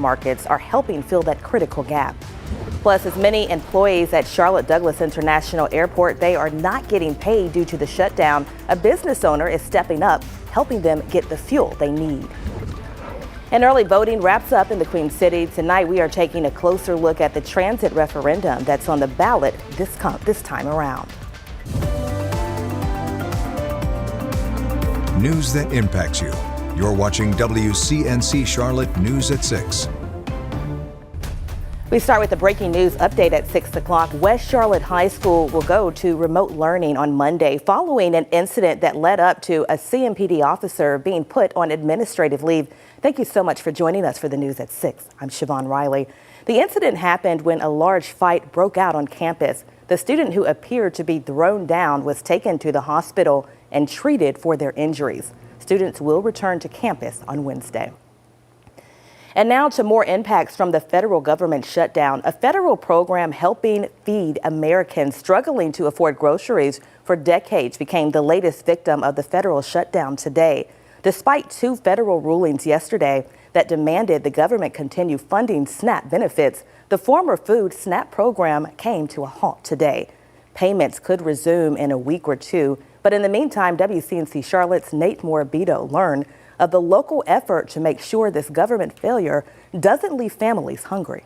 markets are helping fill that critical gap. Plus, as many employees at Charlotte Douglas International Airport, they are not getting paid due to the shutdown. A business owner is stepping up, helping them get the fuel they need. And early voting wraps up in the Queen City. Tonight, we are taking a closer look at the transit referendum that's on the ballot this time around. News that impacts you. You're watching WCNC Charlotte News at 6. We start with the breaking news update at 6 o'clock. West Charlotte High School will go to remote learning on Monday following an incident that led up to a CMPD officer being put on administrative leave. Thank you so much for joining us for the news at 6. I'm Siobhan Riley. The incident happened when a large fight broke out on campus. The student who appeared to be thrown down was taken to the hospital and treated for their injuries. Students will return to campus on Wednesday. And now to more impacts from the federal government shutdown. A federal program helping feed Americans struggling to afford groceries for decades became the latest victim of the federal shutdown today. Despite two federal rulings yesterday that demanded the government continue funding SNAP benefits, the former Food SNAP program came to a halt today. Payments could resume in a week or two, but in the meantime, WCNC Charlotte's Nate Morabito learned of the local effort to make sure this government failure doesn't leave families hungry.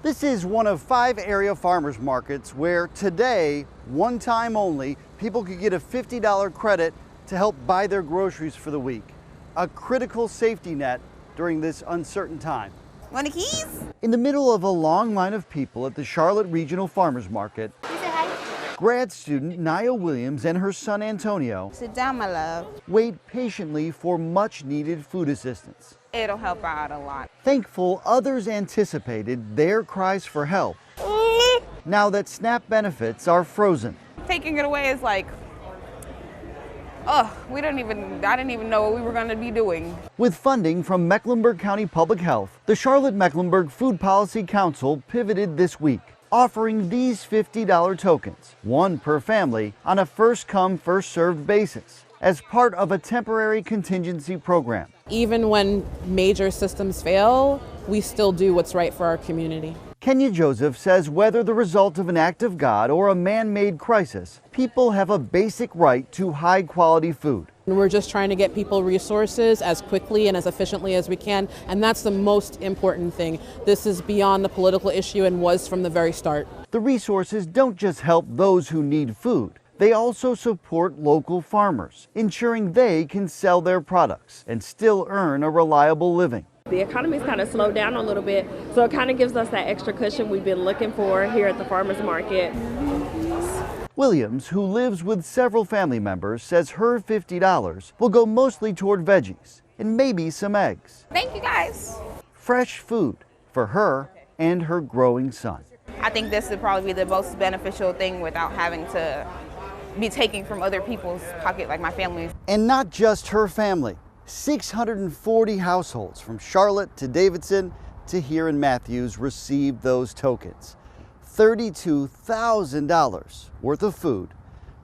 This is one of 5 area farmers markets where today, one time only, people could get a $50 credit to help buy their groceries for the week. A critical safety net during this uncertain time. Want the keys? In the middle of a long line of people at the Charlotte Regional Farmers Market, grad student Nia Williams and her son Antonio Sit down, my love. wait patiently for much needed food assistance. It'll help out a lot. Thankful others anticipated their cries for help now that SNAP benefits are frozen. Taking it away is like, oh, I didn't even know what we were going to be doing. With funding from Mecklenburg County Public Health, the Charlotte-Mecklenburg Food Policy Council pivoted this week, offering these $50 tokens, one per family, on a first-come, first-served basis, as part of a temporary contingency program. Even when major systems fail, we still do what's right for our community. Kenya Joseph says whether the result of an act of God or a man-made crisis, people have a basic right to high-quality food. And we're just trying to get people resources as quickly and as efficiently as we can, and that's the most important thing. This is beyond the political issue and was from the very start. The resources don't just help those who need food. They also support local farmers, ensuring they can sell their products and still earn a reliable living. The economy's kind of slowed down a little bit, so it kind of gives us that extra cushion we've been looking for here at the farmers market. Williams, who lives with several family members, says her $50 will go mostly toward veggies and maybe some eggs. Thank you, guys. Fresh food for her and her growing son. I think this would probably be the most beneficial thing without having to be taking from other people's pocket, like my family's. And not just her family. 640 households from Charlotte to Davidson to here in Matthews received those tokens. $32,000 worth of food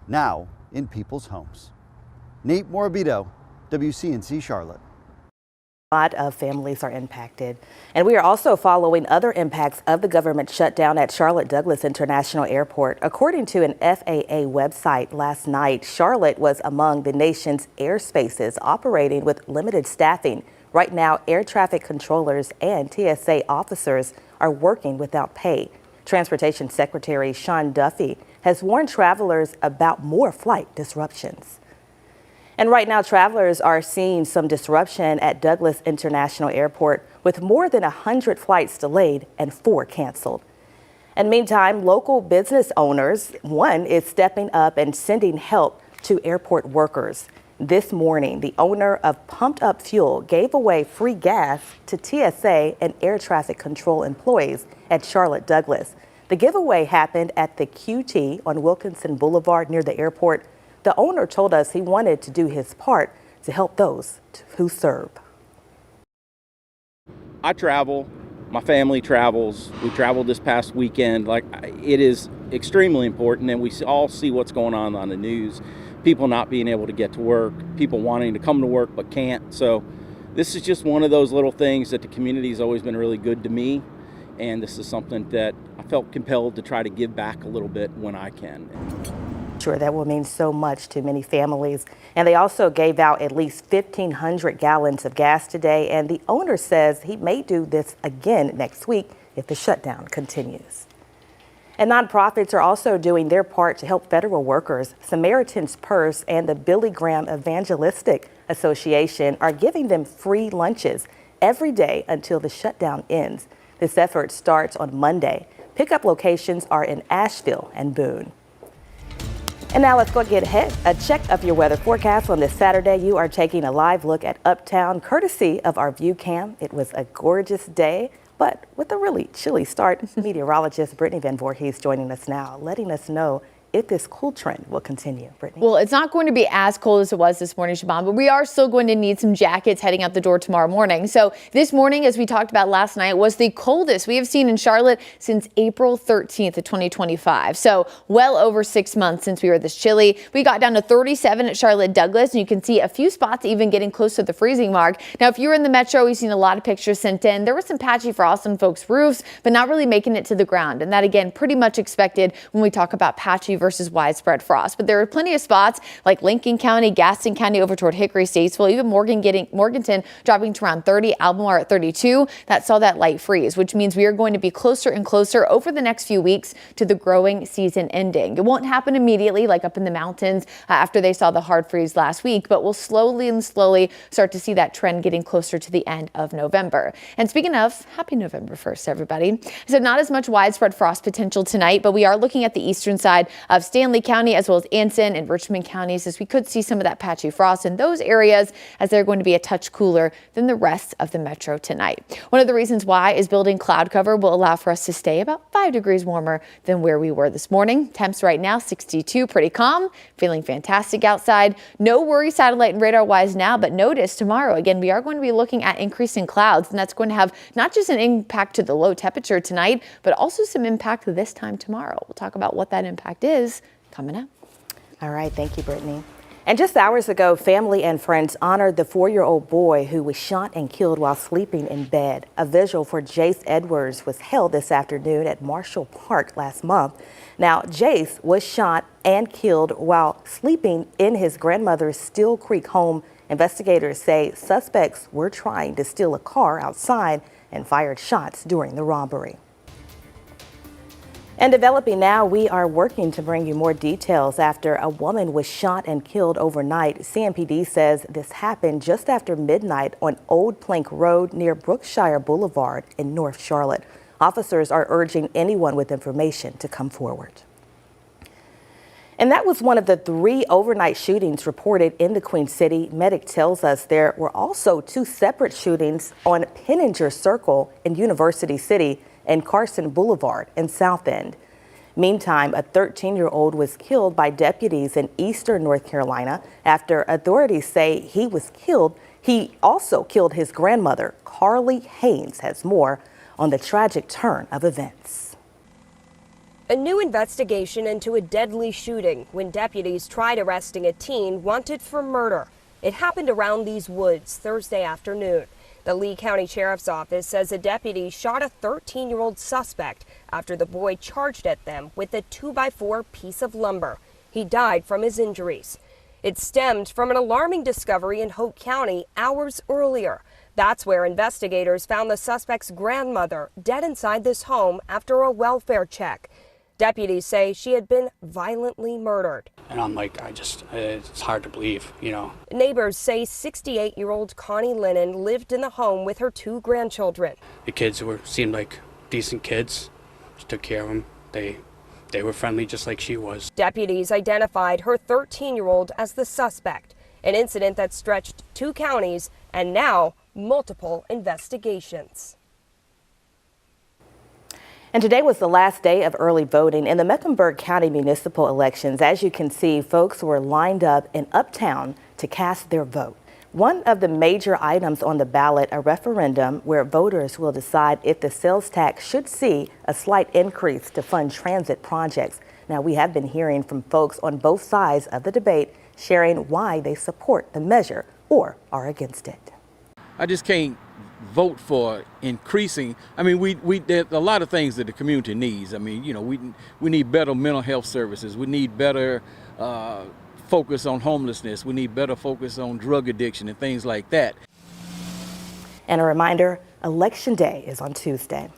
now in people's homes. Nate Morabito, WCNC Charlotte. A lot of families are impacted. And we are also following other impacts of the government shutdown at Charlotte Douglas International Airport. According to an FAA website last night, Charlotte was among the nation's airspaces operating with limited staffing. Right now, air traffic controllers and TSA officers are working without pay. Transportation Secretary Sean Duffy has warned travelers about more flight disruptions. And right now, travelers are seeing some disruption at Douglas International Airport with more than 100 flights delayed and 4 canceled. And meantime, local business owners, one is stepping up and sending help to airport workers. This morning, the owner of Pumped Up Fuel gave away free gas to TSA and air traffic control employees at Charlotte Douglas. The giveaway happened at the QT on Wilkinson Boulevard near the airport. The owner told us he wanted to do his part to help those who serve. I travel, my family travels, we traveled this past weekend. It is extremely important, and we all see what's going on the news. People not being able to get to work, people wanting to come to work but can't. So this is just one of those little things that the community has always been really good to me. And this is something that I felt compelled to try to give back a little bit when I can. Sure, that will mean so much to many families. And they also gave out at least 1,500 gallons of gas today. And the owner says he may do this again next week if the shutdown continues. And nonprofits are also doing their part to help federal workers. Samaritan's Purse and the Billy Graham Evangelistic Association are giving them free lunches every day until the shutdown ends. This effort starts on Monday. Pickup locations are in Asheville and Boone. And now let's go get a check of your weather forecast on this Saturday. You are taking a live look at Uptown, courtesy of our view cam. It was a gorgeous day, but with a really chilly start. Meteorologist Brittany Van Voorhees joining us now, letting us know if this cool trend will continue. Brittany? Well, it's not going to be as cold as it was this morning, Siobhan, but we are still going to need some jackets heading out the door tomorrow morning. So this morning, as we talked about last night, was the coldest we have seen in Charlotte since April 13th of 2025. So well over 6 months since we were this chilly. We got down to 37 at Charlotte Douglas, and you can see a few spots even getting close to the freezing mark. Now, if you're in the metro, we've seen a lot of pictures sent in. There was some patchy frost on folks' roofs, but not really making it to the ground. And that, again, pretty much expected when we talk about patchy versus widespread frost. But there are plenty of spots like Lincoln County, Gaston County over toward Hickory, Statesville, even Morganton dropping to around 30, Albemarle at 32. That saw that light freeze, which means we are going to be closer and closer over the next few weeks to the growing season ending. It won't happen immediately like up in the mountains after they saw the hard freeze last week, but we'll slowly start to see that trend getting closer to the end of November. And speaking of, happy November 1st, everybody. So not as much widespread frost potential tonight, but we are looking at the eastern side of Stanley County as well as Anson and Richmond counties, as we could see some of that patchy frost in those areas, as they're going to be a touch cooler than the rest of the metro tonight. One of the reasons why is building cloud cover will allow for us to stay about 5 degrees warmer than where we were this morning. Temps right now 62, pretty calm, feeling fantastic outside. No worry satellite and radar wise now, but notice tomorrow again we are going to be looking at increasing clouds, and that's going to have not just an impact to the low temperature tonight, but also some impact this time tomorrow. We'll talk about what that impact is coming up. All right, thank you, Brittany. And just hours ago, family and friends honored the 4-year-old boy who was shot and killed while sleeping in bed. A vigil for Jace Edwards was held this afternoon at Marshall Park last month. Now, Jace was shot and killed while sleeping in his grandmother's Steel Creek home. Investigators say suspects were trying to steal a car outside and fired shots during the robbery. And developing now, we are working to bring you more details after a woman was shot and killed overnight. CMPD says this happened just after midnight on Old Plank Road near Brookshire Boulevard in North Charlotte. Officers are urging anyone with information to come forward. And that was one of the 3 overnight shootings reported in the Queen City. Medic tells us there were also 2 separate shootings on Penninger Circle in University City and Carson Boulevard in South End. Meantime, a 13-year-old was killed by deputies in eastern North Carolina after authorities say he was killed. He also killed his grandmother. Carly Haynes has more on the tragic turn of events. A new investigation into a deadly shooting when deputies tried arresting a teen wanted for murder. It happened around these woods Thursday afternoon. The Lee County Sheriff's Office says a deputy shot a 13-year-old suspect after the boy charged at them with a 2x4 piece of lumber. He died from his injuries. It stemmed from an alarming discovery in Hope County hours earlier. That's where investigators found the suspect's grandmother dead inside this home after a welfare check. Deputies say she had been violently murdered. And I'm like, it's hard to believe, you know. Neighbors say 68-year-old Connie Lennon lived in the home with her 2 grandchildren. The kids seemed like decent kids. She took care of them. They were friendly just like she was. Deputies identified her 13-year-old as the suspect, an incident that stretched 2 counties and now multiple investigations. And today was the last day of early voting in the Mecklenburg County municipal elections. As you can see, folks were lined up in Uptown to cast their vote. One of the major items on the ballot, a referendum where voters will decide if the sales tax should see a slight increase to fund transit projects. Now, we have been hearing from folks on both sides of the debate sharing why they support the measure or are against it. I just can't vote for increasing. I mean, there's a lot of things that the community needs. I mean, you know, we need better mental health services. We need better focus on homelessness. We need better focus on drug addiction and things like that. And a reminder, Election Day is on Tuesday.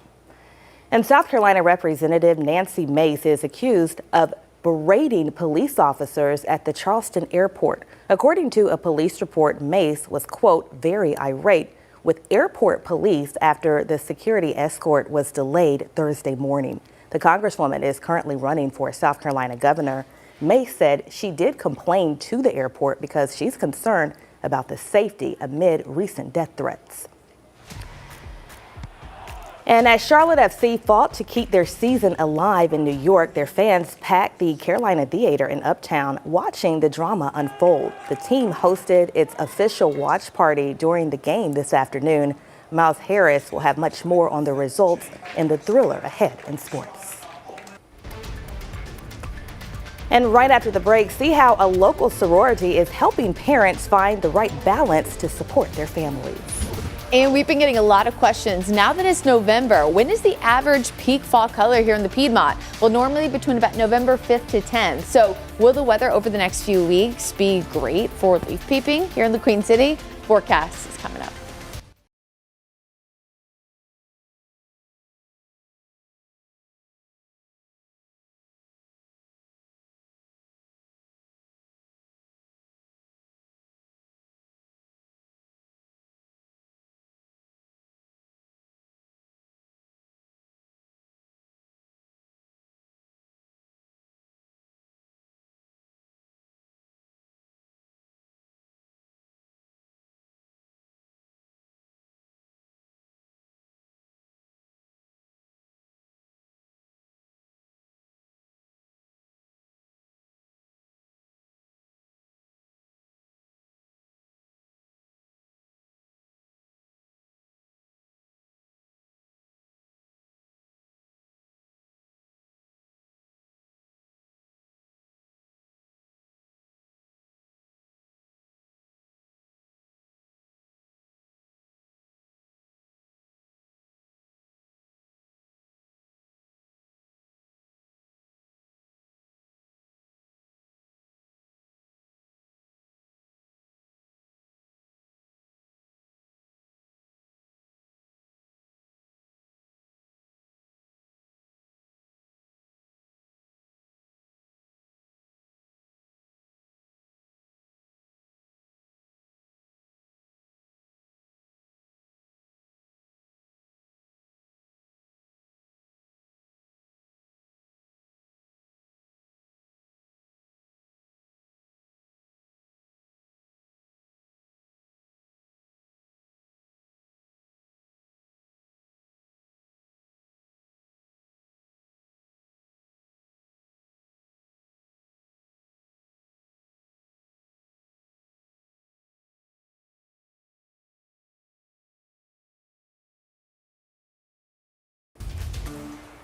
And South Carolina Representative Nancy Mace is accused of berating police officers at the Charleston airport. According to a police report, Mace was, quote, very irate with airport police after the security escort was delayed Thursday morning. The Congresswoman is currently running for South Carolina governor. Mace said she did complain to the airport because she's concerned about the safety amid recent death threats. And as Charlotte FC fought to keep their season alive in New York, their fans packed the Carolina Theater in Uptown watching the drama unfold. The team hosted its official watch party during the game this afternoon. Miles Harris will have much more on the results and the thriller ahead in sports. And right after the break, see how a local sorority is helping parents find the right balance to support their families. And we've been getting a lot of questions. Now that it's November, when is the average peak fall color here in the Piedmont? Well, normally between about November 5th to 10th. So will the weather over the next few weeks be great for leaf peeping here in the Queen City? Forecast is coming up.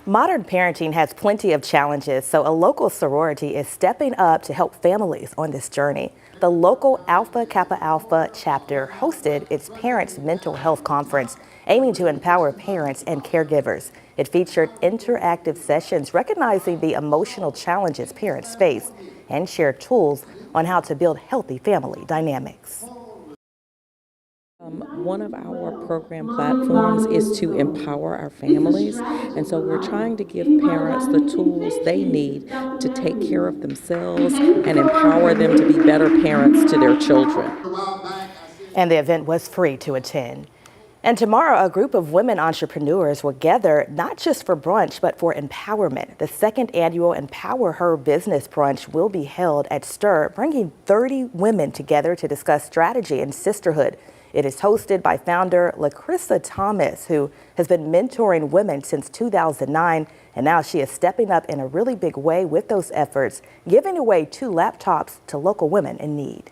Modern parenting has plenty of challenges, so a local sorority is stepping up to help families on this journey. The local Alpha Kappa Alpha chapter hosted its Parents Mental Health Conference, aiming to empower parents and caregivers. It featured interactive sessions recognizing the emotional challenges parents face and shared tools on how to build healthy family dynamics. One of our program platforms is to empower our families, and so we're trying to give parents the tools they need to take care of themselves and empower them to be better parents to their children. And the event was free to attend. And tomorrow, a group of women entrepreneurs will gather not just for brunch, but for empowerment. The second annual Empower Her Business Brunch will be held at STIR, bringing 30 women together to discuss strategy and sisterhood. It is hosted by founder LaCrissa Thomas, who has been mentoring women since 2009, and now she is stepping up in a really big way with those efforts, giving away 2 laptops to local women in need.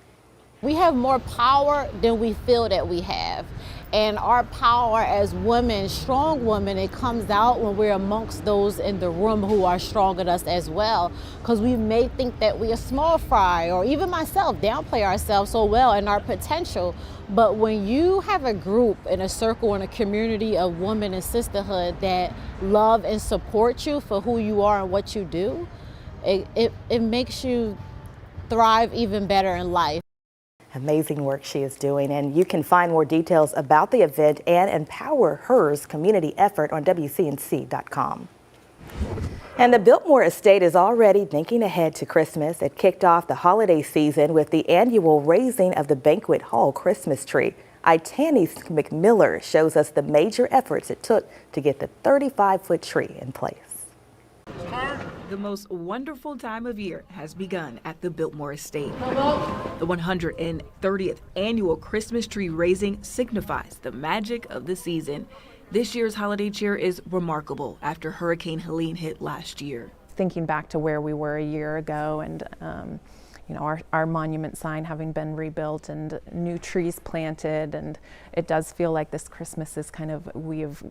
We have more power than we feel that we have. And our power as women, strong women, it comes out when we're amongst those in the room who are stronger than us as well. Because we may think that we are small fry, or even myself, downplay ourselves so well and our potential. But when you have a group and a circle and a community of women and sisterhood that love and support you for who you are and what you do, it makes you thrive even better in life. Amazing work she is doing, and you can find more details about the event and Empower Hers community effort on WCNC.com. And the Biltmore Estate is already thinking ahead to Christmas. It kicked off the holiday season with the annual raising of the banquet hall Christmas tree. Itani McMiller shows us the major efforts it took to get the 35-foot tree in place. The most wonderful time of year has begun at the Biltmore Estate. The 130th annual Christmas tree raising signifies the magic of the season. This year's holiday cheer is remarkable after Hurricane Helene hit last year. Thinking back to where we were a year ago and you know, our monument sign having been rebuilt and new trees planted, and it does feel like this Christmas is kind of, we've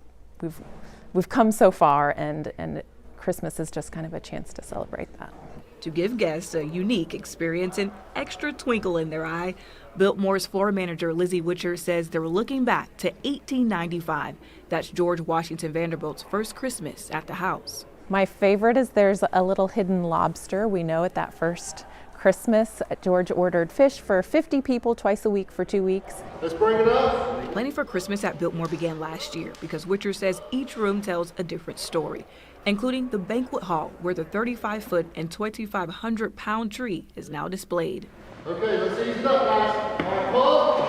come so far, and Christmas is just kind of a chance to celebrate that. To give guests a unique experience and extra twinkle in their eye, Biltmore's floor manager Lizzie Witcher says they're looking back to 1895. That's George Washington Vanderbilt's first Christmas at the house. My favorite is there's a little hidden lobster. We know at that first Christmas, George ordered fish for 50 people twice a week for 2 weeks. Let's bring it up. Planning for Christmas at Biltmore began last year because Witcher says each room tells a different story, including the banquet hall where the 35-foot and 2,500-pound tree is now displayed. Okay, let's ease it up, guys. All right, pull.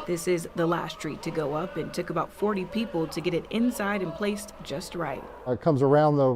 This is the last tree to go up and took about 40 people to get it inside and placed just right. It comes around the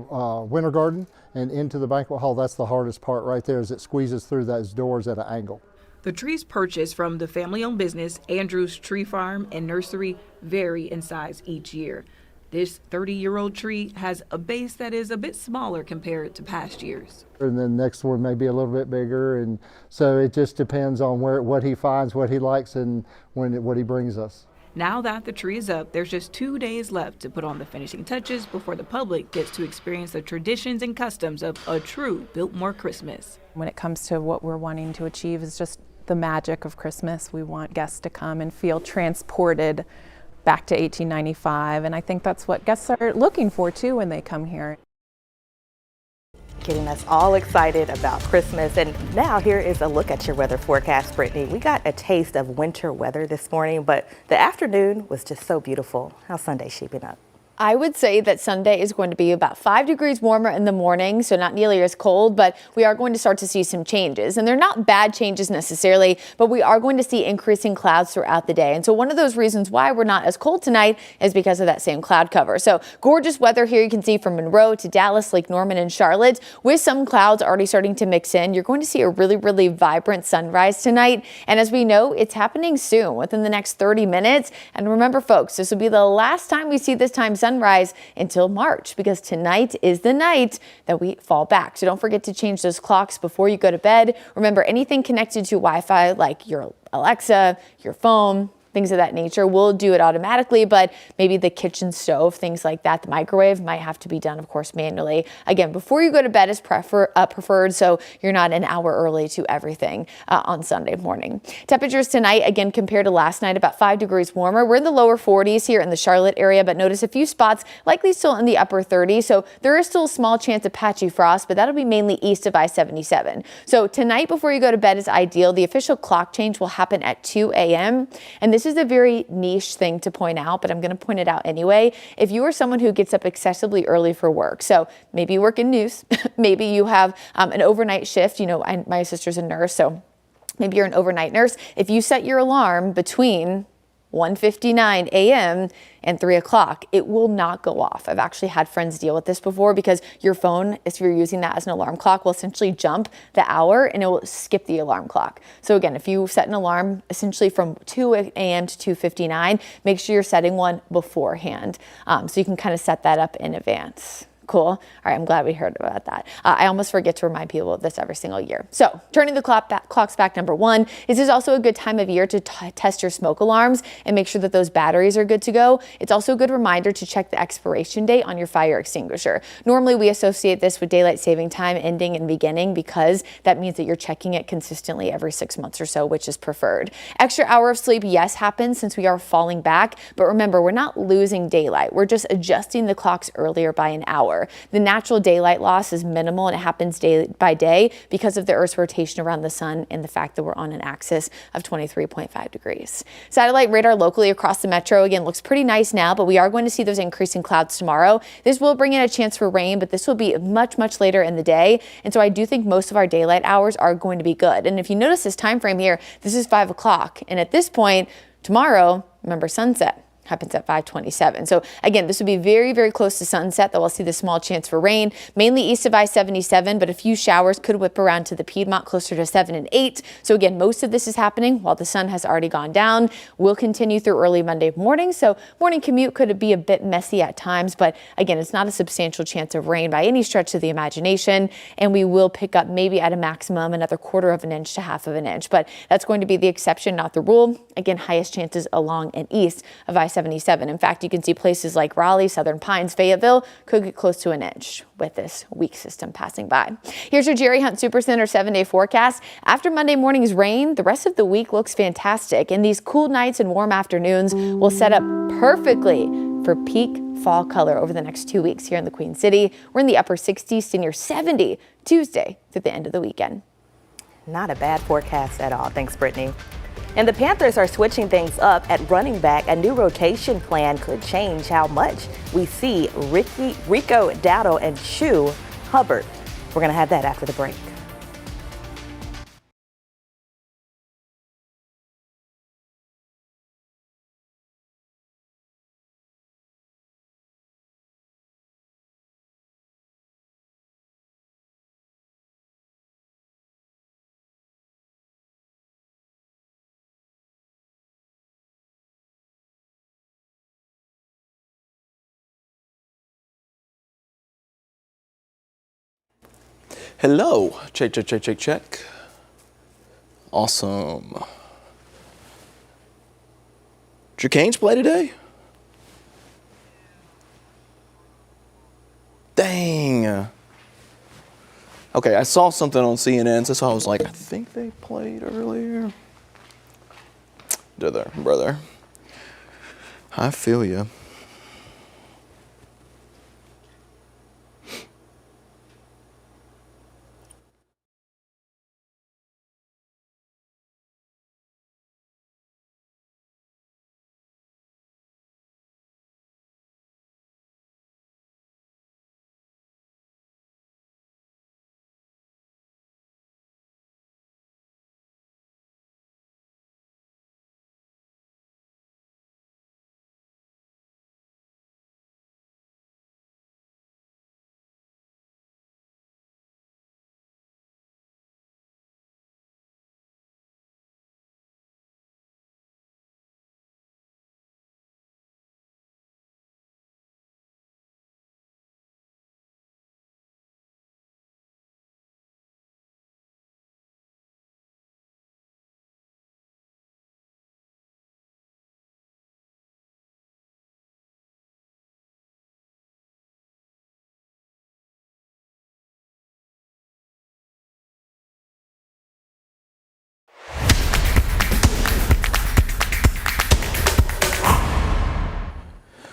winter garden and into the banquet hall. That's the hardest part right there, as it squeezes through those doors at an angle. The trees purchased from the family-owned business Andrews Tree Farm and Nursery vary in size each year. This 30-year-old tree has a base that is a bit smaller compared to past years. And then the next one may be a little bit bigger, and so it just depends on what he finds, what he likes, and what he brings us. Now that the tree is up, there's just 2 days left to put on the finishing touches before the public gets to experience the traditions and customs of a true Biltmore Christmas. When it comes to what we're wanting to achieve is just the magic of Christmas. We want guests to come and feel transported back to 1895, and I think that's what guests are looking for too when they come here. Getting us all excited about Christmas. And now here is a look at your weather forecast, Brittany. We got a taste of winter weather this morning, but the afternoon was just so beautiful. How's Sunday shaping up? I would say that Sunday is going to be about 5 degrees warmer in the morning, so not nearly as cold, but we are going to start to see some changes. And they're not bad changes necessarily, but we are going to see increasing clouds throughout the day. And so one of those reasons why we're not as cold tonight is because of that same cloud cover. So gorgeous weather here you can see from Monroe to Dallas, Lake Norman, and Charlotte. With some clouds already starting to mix in, you're going to see a really, really vibrant sunrise tonight. And as we know, it's happening soon, within the next 30 minutes. And remember, folks, this will be the last time we see this time sunrise until March, because tonight is the night that we fall back. So don't forget to change those clocks before you go to bed. Remember, anything connected to Wi-Fi, like your Alexa, your phone, things of that nature, will do it automatically, but maybe the kitchen stove, things like that, the microwave might have to be done, of course, manually. Again, before you go to bed is preferred, so you're not an hour early to everything on Sunday morning. Temperatures tonight, again, compared to last night, about 5 degrees warmer. We're in the lower 40s here in the Charlotte area, but notice a few spots likely still in the upper 30s, so there is still a small chance of patchy frost, but that'll be mainly east of I-77. So tonight before you go to bed is ideal. The official clock change will happen at 2 a.m. and this is a very niche thing to point out, but I'm going to point it out anyway. If you are someone who gets up excessively early for work, so maybe you work in news, maybe you have an overnight shift, you know, my sister's a nurse, so maybe you're an overnight nurse. If you set your alarm between 1:59 a.m. and 3 o'clock, it will not go off. I've actually had friends deal with this before because your phone, if you're using that as an alarm clock, will essentially jump the hour and it will skip the alarm clock. So again, if you set an alarm essentially from 2 a.m. to 2:59, make sure you're setting one beforehand so you can kind of set that up in advance. Cool. All right, I'm glad we heard about that. I almost forget to remind people of this every single year. So turning the clocks back, number one, this is also a good time of year to test your smoke alarms and make sure that those batteries are good to go. It's also a good reminder to check the expiration date on your fire extinguisher. Normally we associate this with daylight saving time ending and beginning because that means that you're checking it consistently every 6 months or so, which is preferred. Extra hour of sleep, yes, happens since we are falling back, but remember, we're not losing daylight. We're just adjusting the clocks earlier by an hour. The natural daylight loss is minimal and it happens day by day because of the Earth's rotation around the sun and the fact that we're on an axis of 23.5 degrees. Satellite radar locally across the metro, again, looks pretty nice now, but we are going to see those increasing clouds tomorrow. This will bring in a chance for rain, but this will be much, much later in the day. And so I do think most of our daylight hours are going to be good. And if you notice this time frame here, this is 5 o'clock. And at this point, tomorrow, remember, sunset happens at 5:27. So again, this would be very, very close to sunset that we'll see the small chance for rain, mainly east of I-77, but a few showers could whip around to the Piedmont closer to 7 and 8. So again, most of this is happening while the sun has already gone down. We'll continue through early Monday morning. So morning commute could be a bit messy at times, but again, it's not a substantial chance of rain by any stretch of the imagination. And we will pick up maybe at a maximum another 1/4 inch to 1/2 inch, but that's going to be the exception, not the rule. Again, highest chances along and east of I-77. In fact, you can see places like Raleigh, Southern Pines, Fayetteville could get close to an inch with this weak system passing by. Here's your Jerry Hunt Supercenter 7-day forecast. After Monday morning's rain, the rest of the week looks fantastic, and these cool nights and warm afternoons will set up perfectly for peak fall color over the next 2 weeks here in the Queen City. We're in the upper 60s to near 70 Tuesday through the end of the weekend. Not a bad forecast at all. Thanks, Brittany. And the Panthers are switching things up at running back. A new rotation plan could change how much we see Rico Dowdle and Chu Hubbard. We're going to have that after the break. Hello, check. Awesome. Did your Canes play today? Dang. Okay, I saw something on CNN, so I was like, I think they played earlier. Did they, brother? I feel you.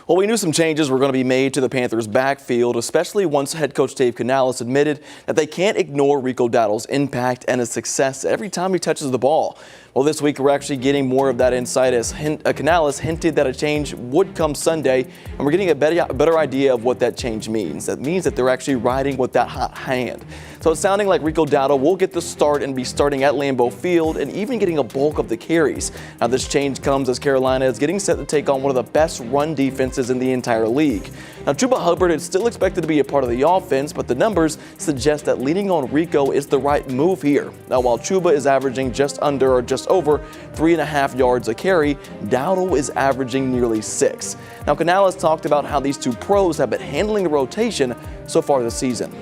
Well, we knew some changes were going to be made to the Panthers' backfield, especially once head coach Dave Canales admitted that they can't ignore Rico Dowdle's impact and his success every time he touches the ball. Well, this week we're actually getting more of that insight as Canales hinted that a change would come Sunday, and we're getting a better idea of what that change means. That means that they're actually riding with that hot hand. So it's sounding like Rico Dowdle will get the start and be starting at Lambeau Field and even getting a bulk of the carries. Now this change comes as Carolina is getting set to take on one of the best run defenses in the entire league. Now Chuba Hubbard is still expected to be a part of the offense, but the numbers suggest that leaning on Rico is the right move here. Now while Chuba is averaging just under or just just over 3.5 yards a carry. Dowdle is averaging nearly 6. Now, Canales talked about how these two pros have been handling the rotation so far this season.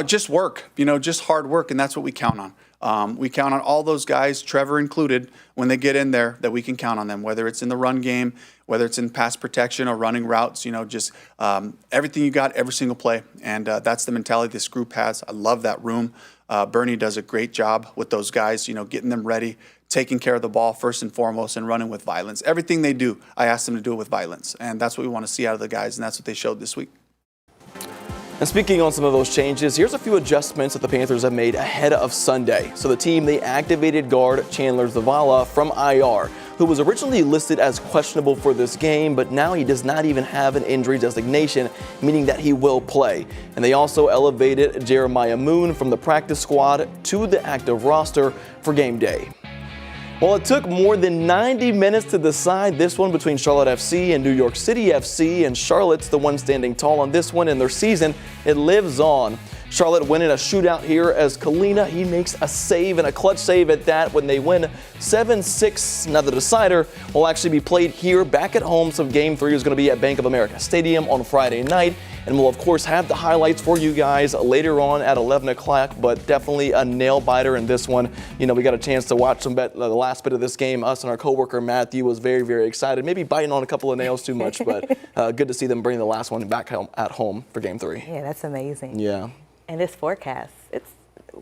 Just work, just hard work, and that's what we count on. We count on all those guys, Trevor included, when they get in there, that we can count on them, whether it's in the run game, whether it's in pass protection or running routes, just everything you got, every single play. And that's the mentality this group has. I love that room. Bernie does a great job with those guys, getting them ready, taking care of the ball first and foremost, and running with violence. Everything they do, I ask them to do it with violence. And that's what we want to see out of the guys, and that's what they showed this week. And speaking on some of those changes, here's a few adjustments that the Panthers have made ahead of Sunday. So the team, they activated guard Chandler Zavala from IR, who was originally listed as questionable for this game, but now he does not even have an injury designation, meaning that he will play. And they also elevated Jeremiah Moon from the practice squad to the active roster for game day. Well, it took more than 90 minutes to decide this one between Charlotte FC and New York City FC, and Charlotte's the one standing tall on this one in their season. It lives on. Charlotte winning a shootout here as Kalina, he makes a save, and a clutch save at that, when they win 7-6. Now the decider will actually be played here back at home, so game 3 is going to be at Bank of America Stadium on Friday night. And we'll, of course, have the highlights for you guys later on at 11 o'clock, but definitely a nail-biter in this one. We got a chance to watch the last bit of this game. Us and our coworker Matthew was very, very excited, maybe biting on a couple of nails too much, but good to see them bring the last one back home at home for game 3. Yeah, that's amazing. Yeah. And this forecast, it's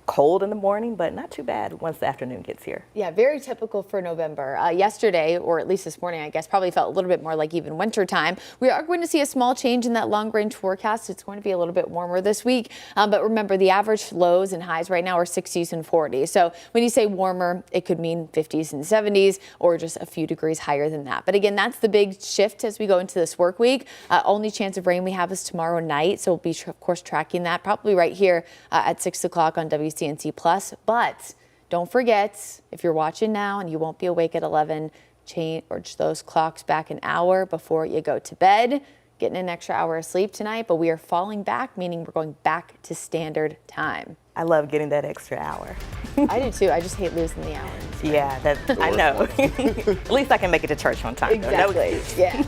cold in the morning, but not too bad once the afternoon gets here. Yeah, very typical for November. Yesterday, or at least this morning, I guess, probably felt a little bit more like even winter time. We are going to see a small change in that long-range forecast. It's going to be a little bit warmer this week. But remember, the average lows and highs right now are 60s and 40s. So when you say warmer, it could mean 50s and 70s or just a few degrees higher than that. But again, that's the big shift as we go into this work week. Only chance of rain we have is tomorrow night. So we'll be, of course, tracking that probably right here at 6 o'clock on WCNC Plus. But don't forget, if you're watching now and you won't be awake at 11, change those clocks back an hour before you go to bed. Getting an extra hour of sleep tonight, but we are falling back, meaning we're going back to standard time. I love getting that extra hour. I do too. I just hate losing the hours. Yeah, I know. At least I can make it to church on time. Exactly. Yeah.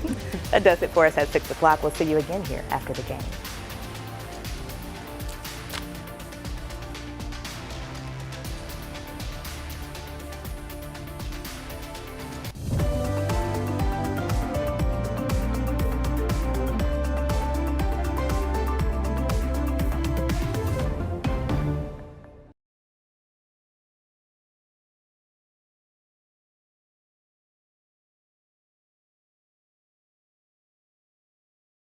That does it for us at 6 o'clock. We'll see you again here after the game.